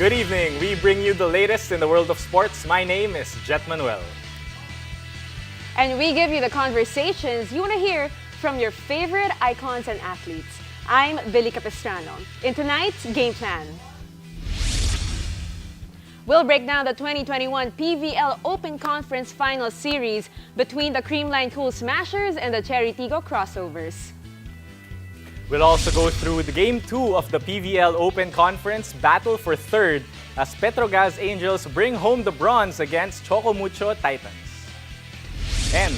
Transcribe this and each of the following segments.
Good evening. We bring you the latest in the world of sports. My name is Jet Manuel. And we give you the conversations you want to hear from your favorite icons and athletes. I'm Billy Capistrano. In tonight's Game Plan, we'll break down the 2021 PVL Open Conference Final Series between the Creamline Cool Smashers and the Chery TIGGO Crossovers. We'll also go through the Game 2 of the PVL Open Conference battle for third as PETROGAZZ Angels bring home the bronze against CHOCO MUCHO Titans. And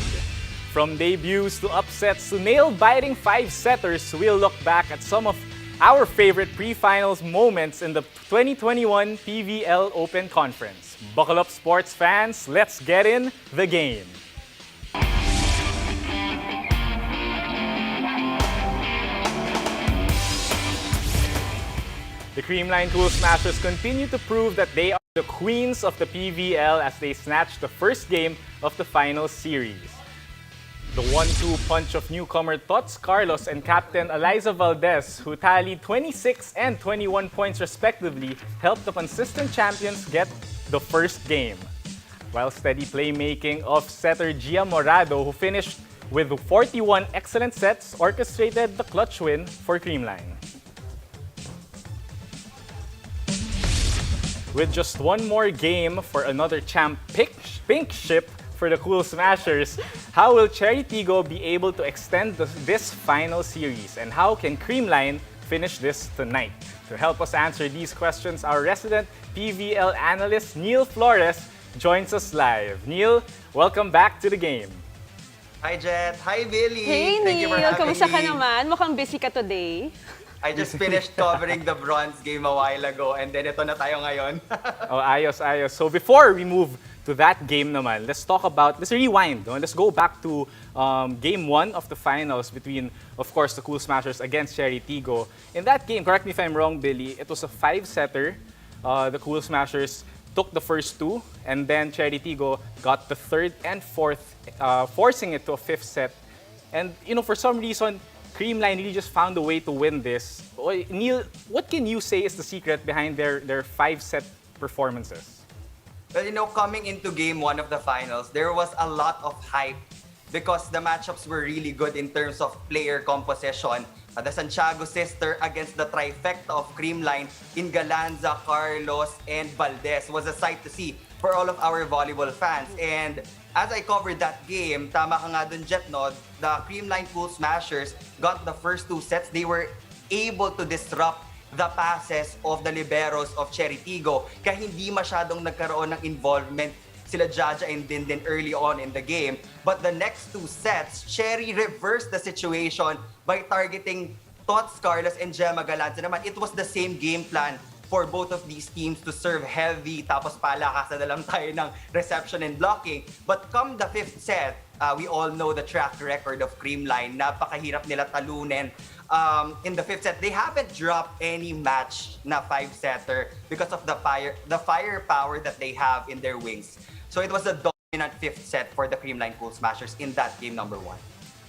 from debuts to upsets to nail-biting five-setters, we'll look back at some of our favorite pre-finals moments in the 2021 PVL Open Conference. Buckle up, sports fans. Let's get in the game. The Creamline Cool Smashers continue to prove that they are the queens of the PVL as they snatch the first game of the final series. The 1-2 punch of newcomer Tots Carlos and captain Eliza Valdez, who tallied 26 and 21 points respectively, helped the consistent champions get the first game. While steady playmaking of setter Gia Morado, who finished with 41 excellent sets, orchestrated the clutch win for Creamline. With just one more game for another champ pink ship for the Cool Smashers, how will Chery TIGGO be able to extend this final series? And how can Creamline finish this tonight? To help us answer these questions, our resident PVL analyst, Neil Flores, joins us live. Neil, welcome back to the game. Hi, Jet. Hi, Billy. Hey Thank you for Neil, having kamusta ka me. naman? Mukhang busy ka today. I just finished covering the bronze game a while ago and then ito na tayo ngayon. Oh, ayos. So before we move to that game naman, let's rewind. No? Let's go back to game 1 of the finals between, of course, the Cool Smashers against Chery TIGGO. In that game, correct me if I'm wrong, Billy, it was a 5-setter. The Cool Smashers took the first 2, and then Chery TIGGO got the third and fourth, forcing it to a 5th set. And, for some reason, Creamline really just found a way to win this. Neil, what can you say is the secret behind their 5-set performances? Well, coming into game 1 of the finals, there was a lot of hype because the matchups were really good in terms of player composition. The Santiago sister against the trifecta of Creamline in Galanza, Carlos, and Valdez was a sight to see for all of our volleyball fans. And as I covered that game, tama ka nga dun, Jet, no? The Creamline Cool Smashers got the first 2 sets. They were able to disrupt the passes of the liberos of Chery TIGGO kaya hindi masyadong nagkaroon ng involvement sila JAJA and Dindin early on in the game. But the next 2 sets, Chery reversed the situation by targeting Tots Carlos and Gemma Galanza naman. It was the same game plan for both of these teams to serve heavy, tapos palakasan na lang tayo ng reception and blocking. But come the 5th set, we all know the track record of Creamline. Napakahirap nila talunin. In the 5th set, they haven't dropped any match na 5-setter because of the firepower that they have in their wings. So it was a dominant 5th set for the Creamline Cool Smashers in that game number 1.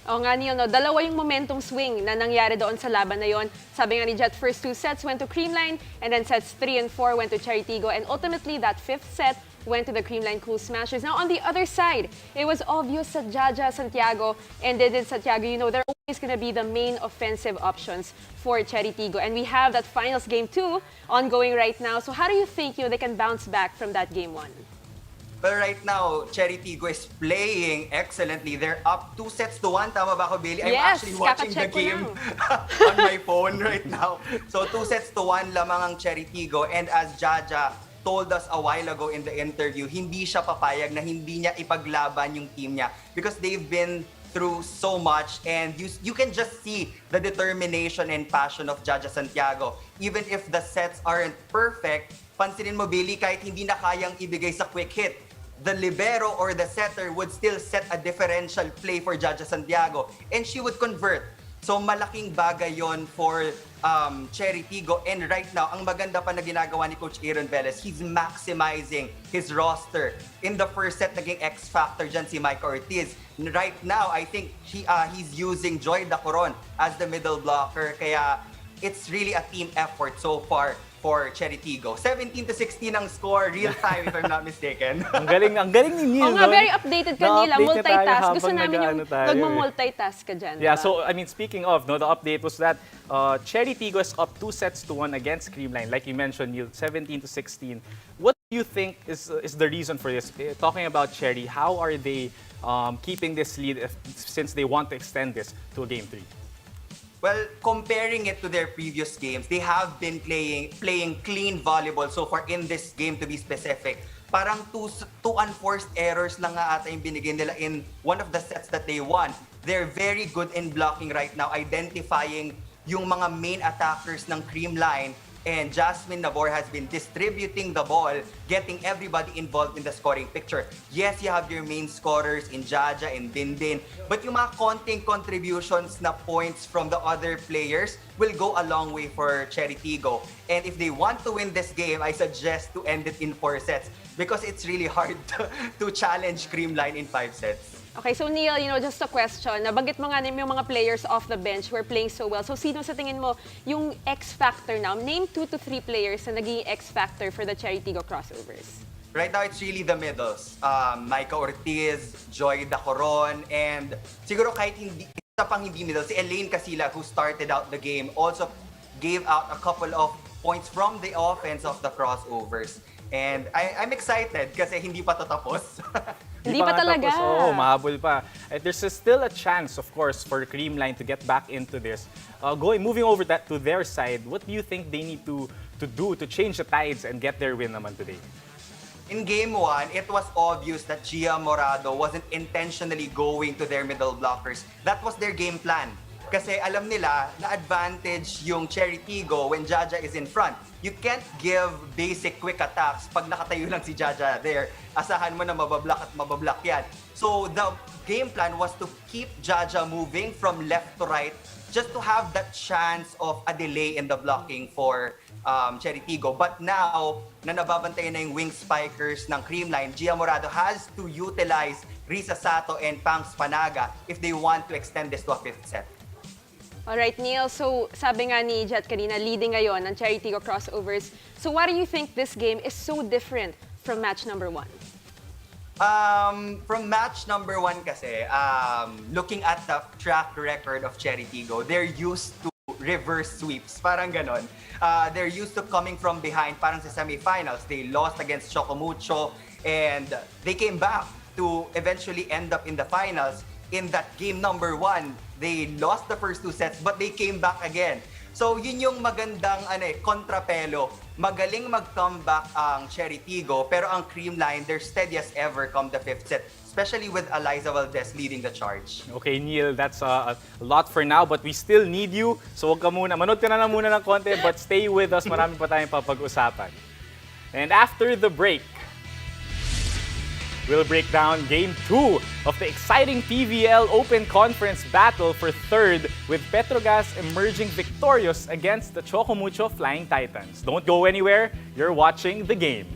Oo nga Neil, no? Dalawa yung momentum swing na nangyari doon sa laban na yon. Sabi nga ni Jet, first 2 sets went to Creamline, and then sets 3 and 4 went to Chery TIGGO, and ultimately that 5th set went to the Creamline Cool Smashers. Now on the other side, it was obvious that JAJA, Santiago, and Dindin Santiago, they're always going to be the main offensive options for Chery TIGGO. And we have that finals game 2 ongoing right now. So how do you think they can bounce back from that game 1? But right now, Chery TIGGO is playing excellently. They're up 2-1. Tama ba ako, Billy? I'm Yes, actually watching the kaka-check ko game on my phone right now. So 2-1 lamang ang Chery TIGGO. And as JAJA told us a while ago in the interview, hindi siya papayag na hindi niya ipaglaban yung team niya because they've been through so much, and you can just see the determination and passion of JAJA Santiago. Even if the sets aren't perfect, pansinin mo, Billy, kahit hindi na kayang ibigay sa quick hit, the libero or the setter would still set a differential play for JAJA Santiago, and she would convert. So malaking bagay yon for Chery TIGGO. And right now, ang maganda pa na ginagawa ni Coach Aaron Velez, he's maximizing his roster. In the first set, naging X-factor dyan si Mike Ortiz. Right now, I think he's using Joy Dacoron as the middle blocker. Kaya it's really a team effort so far for Chery TIGGO. 17-16 ang score, real time if I'm not mistaken. Ang galing ni Neil. Oo nga, very updated ka nila. Na-update na tayo Multitask. Gusto habang namin yung nag-ano tayo, nagmo-multitask ka dyan. Yeah, diba? so I mean, speaking of, no, the update was that Chery TIGGO is up 2-1 against Creamline. Like you mentioned, Neil, 17-16. What do you think is the reason for this? Talking about Chery, how are they keeping this lead since they want to extend this to a Game 3? Well, comparing it to their previous games, they have been playing clean volleyball so far in this game, to be specific. Parang two unforced errors lang nga ata yung binigay nila in one of the sets that they won. They're very good in blocking right now, identifying yung mga main attackers ng Creamline, and Jasmine Nabor has been distributing the ball, getting everybody involved in the scoring picture. Yes, you have your main scorers in JAJA and Dindin, but yung mga konting contributions na points from the other players will go a long way for Chery TIGGO. And if they want to win this game, I suggest to end it in 4 sets because it's really hard to challenge Creamline in 5 sets. Okay, so Neil, just a question. Nabanggit mo nga yung mga players off the bench who are playing so well. So sino sa tingin mo yung X-factor now? Name 2 to 3 players na naging X-factor for the Chery TIGGO crossovers. Right now, it's really the middles. Micah Ortiz, Joy Dacoron, and siguro kahit isa pang hindi middle, si Elaine Casilla, who started out the game, also gave out a couple of points from the offense of the crossovers. And I'm excited kasi hindi pa to tapos. Hindi pa talaga. Oo, mahabol pa. There's still a chance, of course, for Creamline to get back into this. Moving over to their side, what do you think they need to do to change the tides and get their win naman today? In Game 1, it was obvious that Gia Morado wasn't intentionally going to their middle blockers. That was their game plan. Kasi alam nila na advantage yung Chery TIGGO when JAJA is in front. You can't give basic quick attacks pag nakatayo lang si JAJA there. Asahan mo na mabablock at mabablock yan. So the game plan was to keep JAJA moving from left to right just to have that chance of a delay in the blocking for Chery TIGGO. But now, na nababantayan na yung wing spikers ng Creamline, Gia Morado has to utilize Risa Sato and Pangs Panaga if they want to extend this to a 5th set. Alright, Neil. So, sabi nga ni Jet kanina, leading ngayon ng Chery TIGGO crossovers. So, why do you think this game is so different from match number 1? From match number 1 kasi, looking at the track record of Chery TIGGO, they're used to reverse sweeps. Parang ganon. They're used to coming from behind. Parang sa semifinals, they lost against CHOCO MUCHO, and they came back to eventually end up in the finals. In that game number 1, they lost the first 2 sets but they came back again. So yun yung magandang kontrapelo. Magaling mag-comeback ang Chery TIGGO pero ang Creamline, they're steady as ever come the 5th set, especially with Eliza Valdez leading the charge. Okay, Neil, that's a lot for now but we still need you. So wag ka muna, manood ka na lang muna ng konti but stay with us, marami pa tayong papag-usapan. And after the break, we'll break down Game 2 of the exciting PVL Open Conference battle for 3rd with PETROGAZZ emerging victorious against the CHOCO MUCHO Flying Titans. Don't go anywhere, you're watching the game.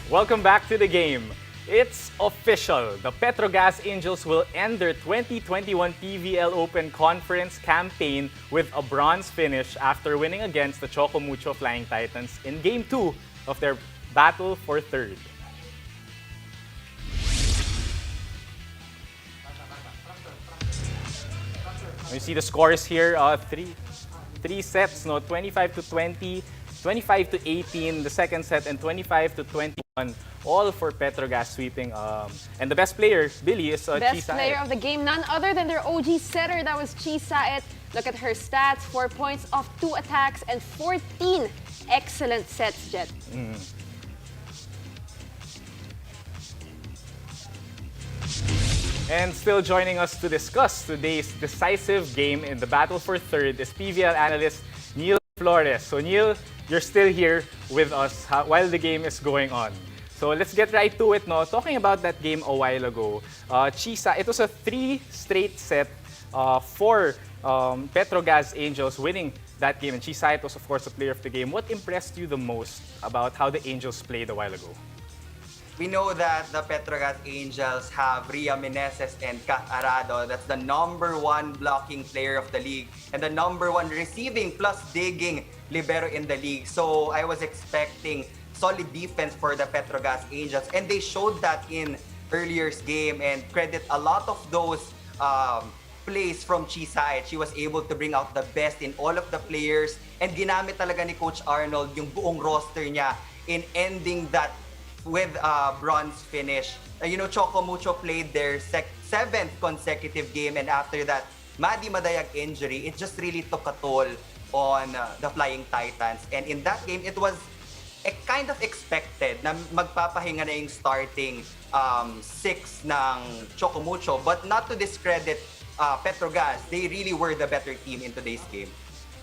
Welcome back to the game. It's official. The PETROGAZZ Angels will end their 2021 PVL Open Conference campaign with a bronze finish after winning against the CHOCO MUCHO Flying Titans in Game 2 of their battle for 3rd. You see the scores here, three sets, no, 25 to 20, 25 to 18, the second set, and 25 to 21, all for PETROGAZZ sweeping. And the best player, Billy, is Chie Best Saet. player of the game, none other than their OG setter, that was Chie Saet. Look at her stats, 4 points off 2 attacks and 14 excellent sets, Jet. And still joining us to discuss today's decisive game in the battle for third is PVL analyst Neil Flores. So Neil, you're still here with us while the game is going on. So let's get right to it, no? Talking about that game a while ago, Chie Saet, it was a 3 straight set for PETROGAZZ Angels winning that game. And Chie Saet was, of course, the player of the game. What impressed you the most about how the Angels played a while ago? We know that the PETROGAZZ Angels have Ria Meneses and Kat Arado. That's the #1 blocking player of the league and the #1 receiving plus digging libero in the league. So I was expecting solid defense for the PETROGAZZ Angels, and they showed that in earlier's game, and credit a lot of those plays from Chie Saet. She was able to bring out the best in all of the players, and ginamit talaga ni Coach Arnold yung buong roster niya in ending that with a bronze finish. CHOCO MUCHO played their 7th consecutive game, and after that Madi Madayag injury, it just really took a toll on the Flying Titans. And in that game, it was kind of expected na magpapahinga na yung starting 6 ng CHOCO MUCHO, but not to discredit PETROGAZZ. They really were the better team in today's game.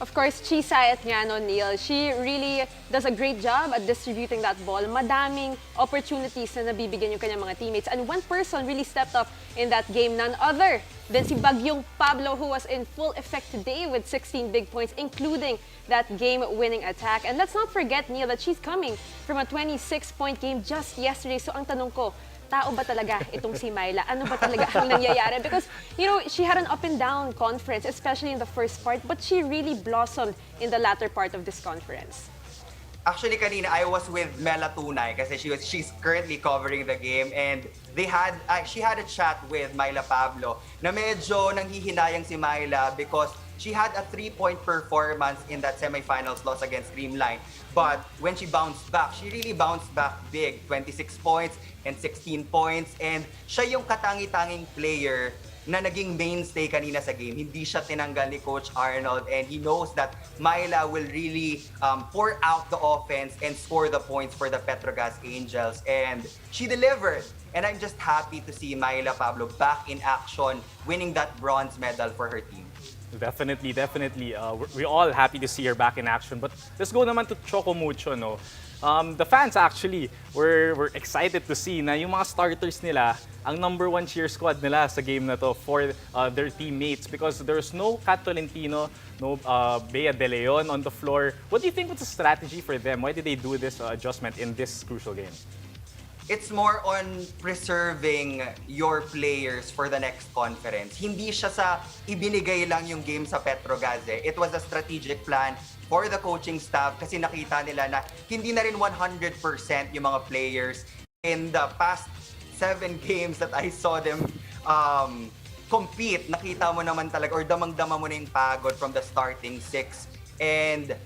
Of course, Chie Saet nga, no, Neil, she really does a great job at distributing that ball. Madaming opportunities na nabibigyan yung kanyang mga teammates. And one person really stepped up in that game, none other than si Bagyong Pablo, who was in full effect today with 16 big points, including that game-winning attack. And let's not forget, Neil, that she's coming from a 26-point game just yesterday. So ang tanong ko, tao ba talaga itong si Myla? Ano ba talaga ang nangyayari? Because, she had an up and down conference, especially in the first part, but she really blossomed in the latter part of this conference. Actually, kanina, I was with Mela Tunay kasi she's currently covering the game, and she had a chat with Myla Pablo na medyo nanghihinayang si Myla because she had a 3-point performance in that semifinals loss against Creamline. But when she bounced back, she really bounced back big. 26 points and 16 points. And siya yung katangi-tanging player na naging mainstay kanina sa game. Hindi siya tinanggal ni Coach Arnold, and he knows that Myla will really pour out the offense and score the points for the PETROGAZZ Angels. And she delivered. And I'm just happy to see Myla Pablo back in action, winning that bronze medal for her team. Definitely. We're all happy to see her back in action. But let's go naman to CHOCO MUCHO, no? The fans actually were excited to see na yung mga starters nila, ang #1 cheer squad nila sa game na to for their teammates, because there's no Kat Tolentino, no Bea De Leon on the floor. What do you think was the strategy for them? Why did they do this adjustment in this crucial game? It's more on preserving your players for the next conference. Hindi siya sa ibinigay lang yung game sa PETROGAZZ. It was a strategic plan for the coaching staff kasi nakita nila na hindi na rin 100% yung mga players. In the past 7 games that I saw them compete, nakita mo naman talaga, or damang-dama mo na yung pagod from the starting 6. And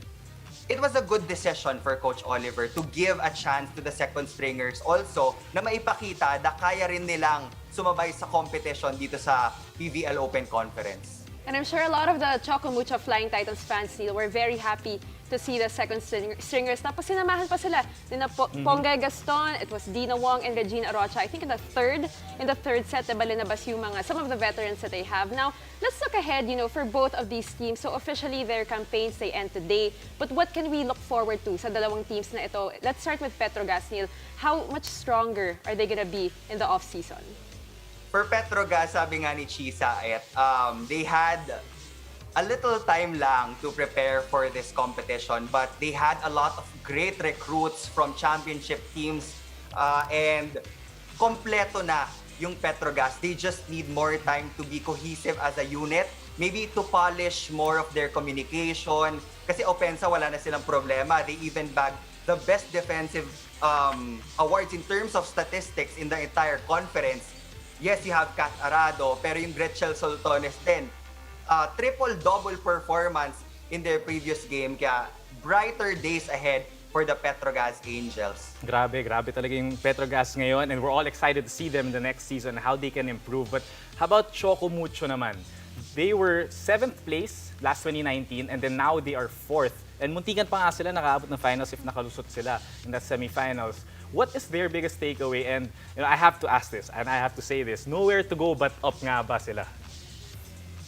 it was a good decision for Coach Oliver to give a chance to the second stringers also na maipakita na kaya rin nilang sumabay sa competition dito sa PVL Open Conference. And I'm sure a lot of the CHOCO MUCHO Flying Titans fans, Neil, were very happy to see the second stringers. Tapos sinamahan pa sila ni Ponggay Gaston, it was Dina Wong and Regina Arocha. I think in the third set, diba, linabas yung some of the veterans that they have. Now, let's look ahead, for both of these teams. So officially, their campaigns, they end today. But what can we look forward to sa dalawang teams na ito? Let's start with PETROGAZZ, Neil. How much stronger are they gonna be in the off-season? For PETROGAZZ, sabi nga ni Chie Saet, they had a little time lang to prepare for this competition, but they had a lot of great recruits from championship teams, and kompleto na yung PETROGAZZ. They just need more time to be cohesive as a unit, maybe to polish more of their communication, kasi opensa wala na silang problema. They even bagged the best defensive awards in terms of statistics in the entire conference. Yes, you have Kat Arado, pero yung Gretchel Soltones din, triple-double performance in their previous game. Kaya brighter days ahead for the PETROGAZZ Angels. Grabe talaga yung PETROGAZZ ngayon, and we're all excited to see them in the next season, how they can improve. But how about CHOCO MUCHO naman? They were 7th place last 2019, and then now they are 4th. And muntikan pa nga sila nakaabot ng finals if nakalusot sila in the semifinals. What is their biggest takeaway? And I have to ask this, and I have to say this, nowhere to go but up nga ba sila?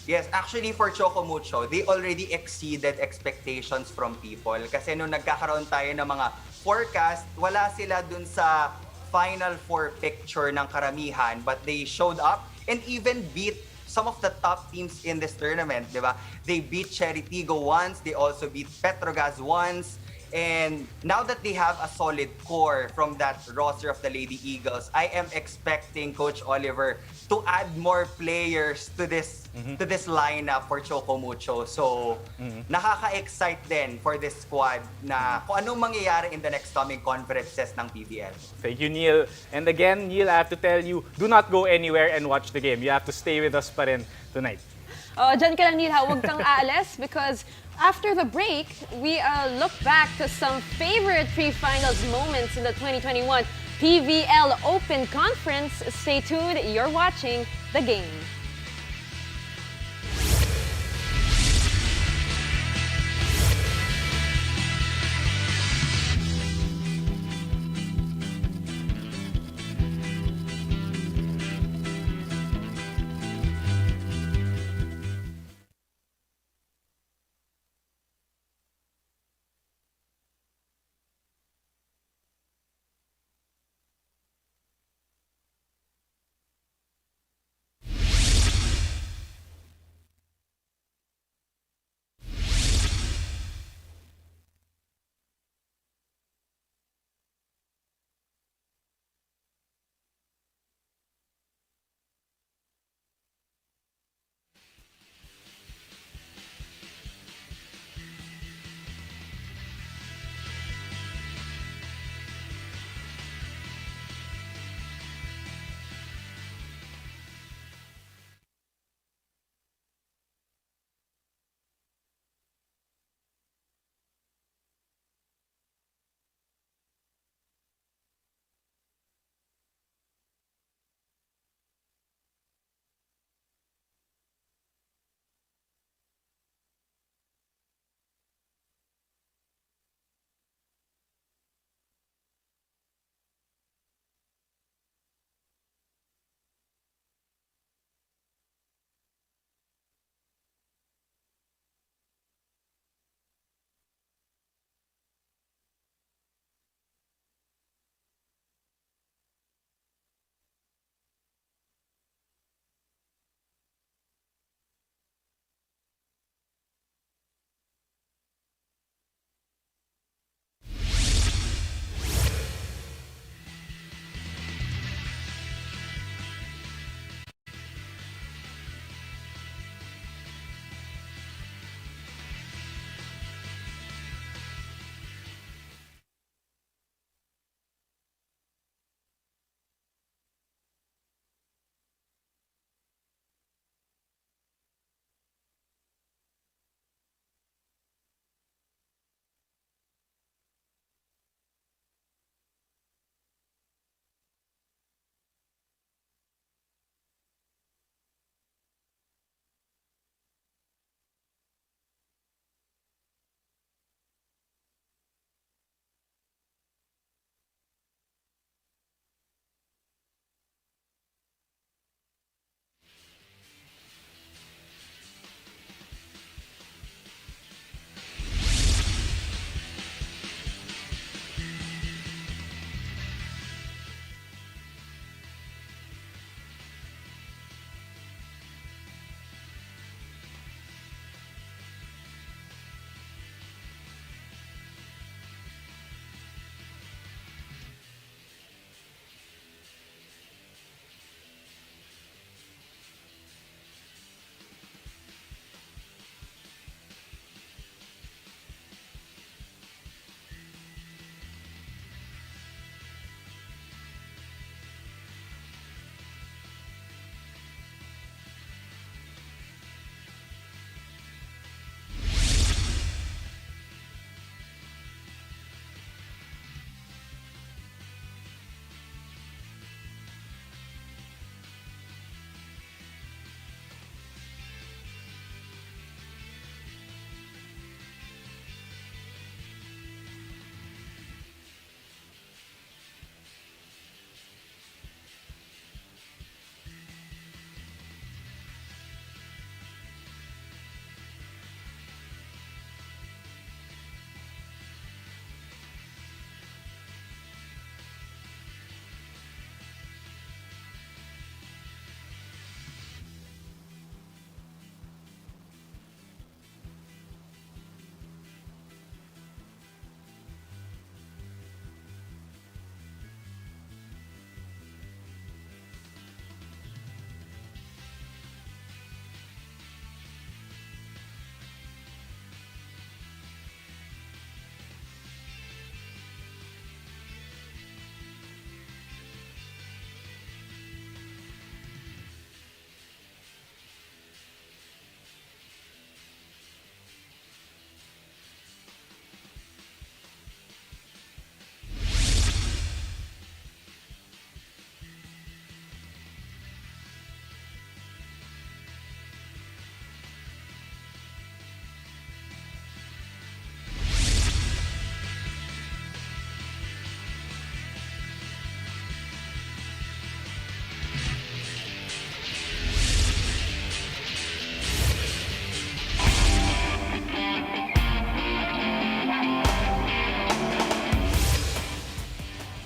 Yes, actually for CHOCO MUCHO, they already exceeded expectations from people. Kasi nung nagkakaroon tayo ng mga forecast, wala sila dun sa Final Four picture ng karamihan, but they showed up and even beat some of the top teams in this tournament, di ba? They beat Chery TIGGO once, they also beat PETROGAZZ once, and now that they have a solid core from that roster of the Lady Eagles, I am expecting Coach Oliver to add more players to this lineup for CHOCO MUCHO. So, nakaka-excite din for this squad na kung anong mangyayari in the next coming conferences ng PBL. Thank you, Neil. And again, Neil, I have to tell you, do not go anywhere and watch the game. You have to stay with us pa rin tonight. Oh, dyan ka lang, Neil, ha? Huwag kang aalis because after the break, we look back to some favorite pre-finals moments in the 2021 PVL Open Conference. Stay tuned. You're watching The Game.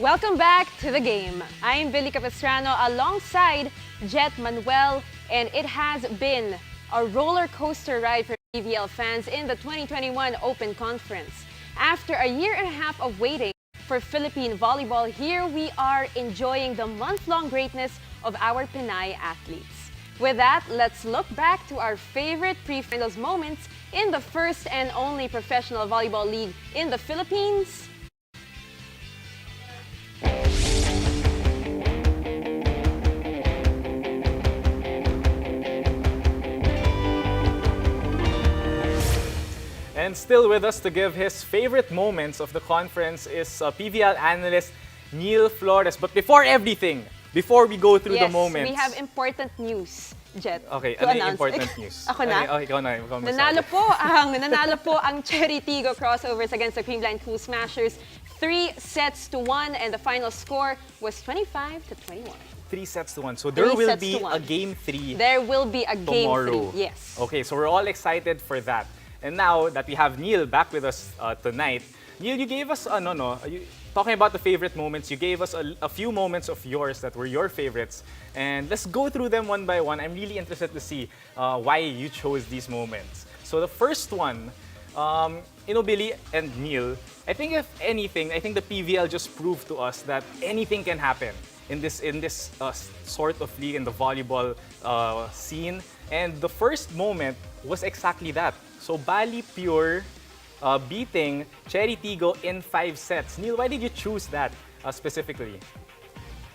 Welcome back to the game. I'm Billy Capistrano alongside Jet Manuel, and it has been a roller coaster ride for PVL fans in the 2021 Open Conference. After a year and a half of waiting for Philippine volleyball, here we are enjoying the month-long greatness of our Pinay athletes. With that, let's look back to our favorite pre-finals moments in the first and only professional volleyball league in the Philippines. And still with us to give his favorite moments of the conference is PVL analyst Neil Flores. But before everything, before we go through the moments... we have important news, Jet. Okay, ano yung important news? Ako na? Okay, ikaw na. Nanalo po ang Chery TIGGO crossovers against the Creamline Cool Smashers 3-1, and the final score was 25-21. 3-1. So there will be a game 3 There will be a game tomorrow. 3, yes. Okay, so we're all excited for that. And now that we have Neil back with us tonight, Neil, you gave us, talking about the favorite moments, you gave us a few moments of yours that were your favorites. And let's go through them one by one. I'm really interested to see why you chose these moments. So the first one, Billy and Neil, I think if anything, I think the PVL just proved to us that anything can happen in this sort of league, in the volleyball scene. And the first moment was exactly that. So BALIPURE beating Chery TIGGO in 5 sets. Neil, why did you choose that specifically?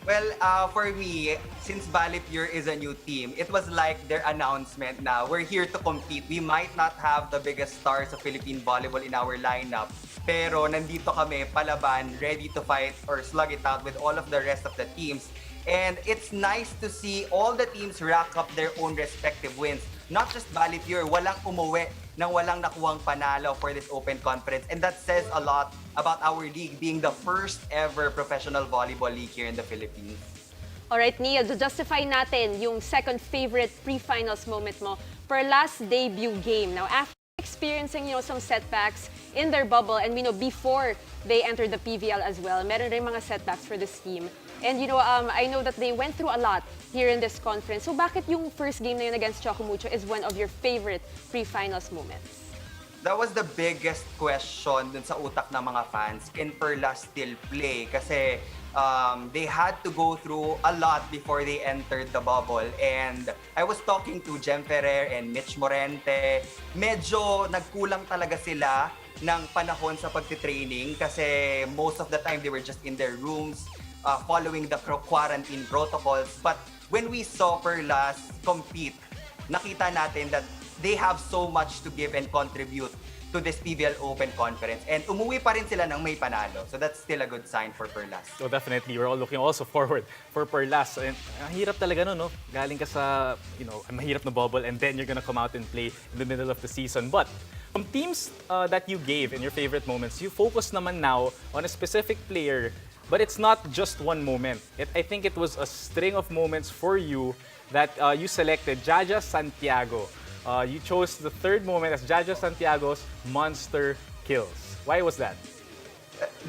Well, for me, since BALIPURE is a new team, it was like their announcement na we're here to compete. We might not have the biggest stars of Philippine volleyball in our lineup, pero nandito kami palaban, ready to fight or slug it out with all of the rest of the teams. And it's nice to see all the teams rack up their own respective wins. Not just BALIPURE, walang umuwi nang walang nakuhang panalo for this Open Conference. And that says a lot about our league being the first ever professional volleyball league here in the Philippines. Alright, Neil, to justify natin yung second favorite pre-finals moment mo, PERLAS debut game. Now, after experiencing some setbacks in their bubble, and before they entered the PVL as well, meron rin mga setbacks for this team. And I know that they went through a lot here in this conference. So bakit yung first game na yun against CHOCO MUCHO is one of your favorite pre-finals moments? That was the biggest question dun sa utak ng mga fans. Can PERLAS still play? Kasi they had to go through a lot before they entered the bubble. And I was talking to Jem Ferrer and Mitch Morente. Medyo nagkulang talaga sila ng panahon sa pagtitraining kasi most of the time they were just in their rooms following the quarantine protocols. But when we saw PERLAS compete, nakita natin that they have so much to give and contribute to this PVL Open Conference. And umuwi pa rin sila ng may panalo. So that's still a good sign for PERLAS. So definitely, we're all looking also forward for PERLAS. And ang hirap talaga no? Galing ka sa, mahirap na bubble and then you're gonna come out and play in the middle of the season. But from teams that you gave in your favorite moments, you focus naman now on a specific player. But it's not just one moment. I think it was a string of moments for you that you selected JAJA Santiago. You chose the third moment as JAJA Santiago's monster kills. Why was that?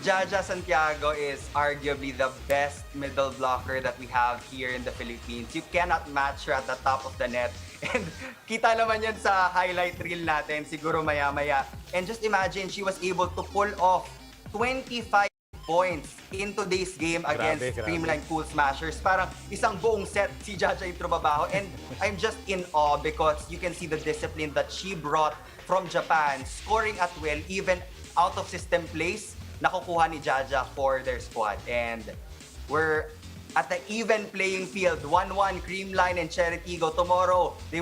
JAJA Santiago is arguably the best middle blocker that we have here in the Philippines. You cannot match her at the top of the net. And kita naman yan sa highlight reel natin, siguro maya-maya. And just imagine, she was able to pull off 25 points in today's game against Creamline Cool Smashers. Parang isang buong set si JAJA yung trumabaho. And I'm just in awe because you can see the discipline that she brought from Japan, scoring at will, even out of system plays, nakukuha ni JAJA for their squad. And we're at the even playing field, 1-1 Creamline and Chery TIGGO. Tomorrow, they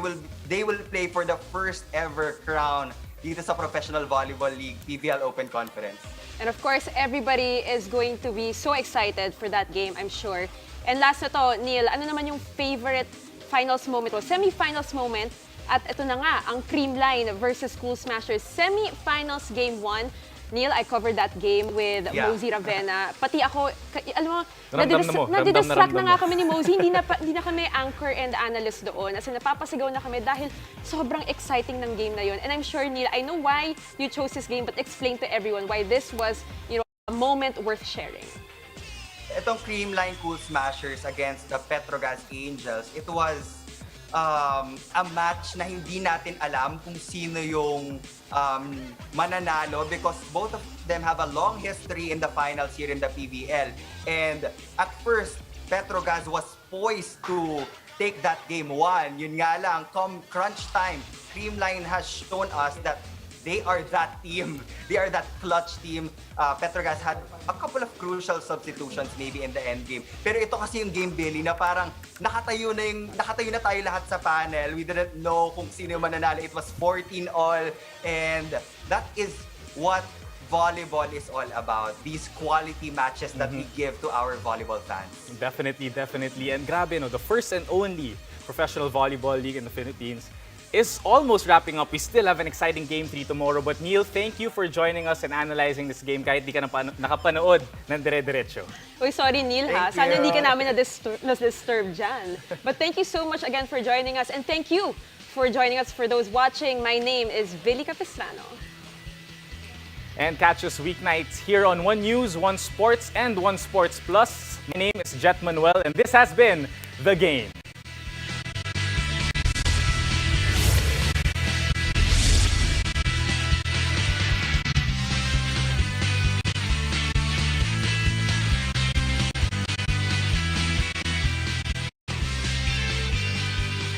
will play for the first ever crown dito sa Professional Volleyball League PVL Open Conference. And of course, everybody is going to be so excited for that game, I'm sure. And last na to, Neil, ano naman yung favorite finals moment o semi-finals moment? At ito na nga, ang Creamline versus Cool Smashers semi-finals game 1. Neil, I covered that game with Mosey Ravena. Pati ako, alam mo, nadidistract na nga kami ni Mosey. Hindi na kami anchor and analyst doon. As in, napapasigaw na kami dahil sobrang exciting ng game na yun. And I'm sure, Neil, I know why you chose this game, but explain to everyone why this was, a moment worth sharing. itong Creamline Cool Smashers against the PETROGAZZ Angels, it was a match na hindi natin alam kung sino yung mananalo because both of them have a long history in the finals here in the PBL. And at first, PETROGAZZ was poised to take that game 1. Yun nga lang, come crunch time, Creamline has shown us that they are that team. They are that clutch team. PETROGAZZ had a couple of crucial substitutions maybe in the end game. Pero ito kasi yung game, Billy, na parang nakatayo na tayo lahat sa panel. We didn't know kung sino yung mananalo. It was 14 all. And that is what volleyball is all about. These quality matches that we give to our volleyball fans. Definitely, definitely. And grabe, no, the first and only professional volleyball league in the Philippines is almost wrapping up. We still have an exciting Game 3 tomorrow. But Neil, thank you for joining us and analyzing this game kahit di ka nakapanood ng dire-diretso. Uy, sorry Neil ha. Thank Sana you. hindi ka namin na-disturb dyan. But thank you so much again for joining us. And thank you for joining us for those watching. My name is Billy Capistrano. And catch us weeknights here on One News, One Sports, and One Sports Plus. My name is Jet Manuel, and this has been The Game.